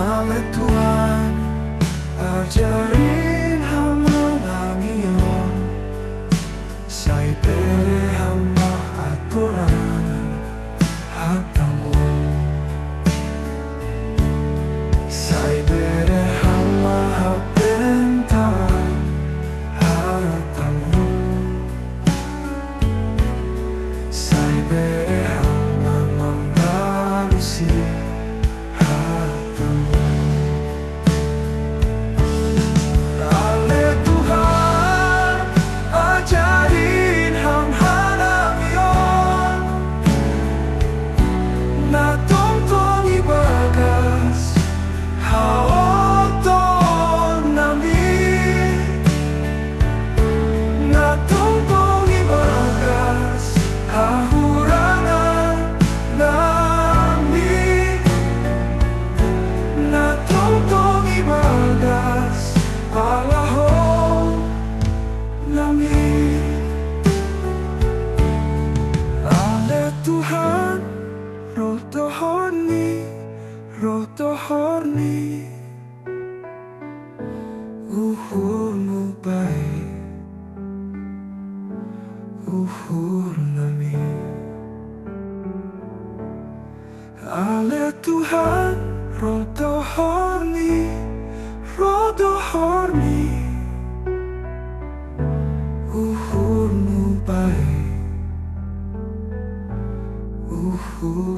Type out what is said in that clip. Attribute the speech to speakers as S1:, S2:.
S1: Ale Tuhan, ajarin hamba langion, sai beri hamba aturan hatamu, sai beri hamba perintah hatamu, sai beri hamba mengalusi hatamu. Ale Tuhan, ajarin hamba langion, na tongtong ibagas haoton nami, na tongtong ibagas hahurangan nami, na tongtong ibagas alahon nami. Ale Tuhan, roh tohorni, uhurmu baik, uhur nami. Ale Tuhan, roh tohorni, uhurmu baik, uhur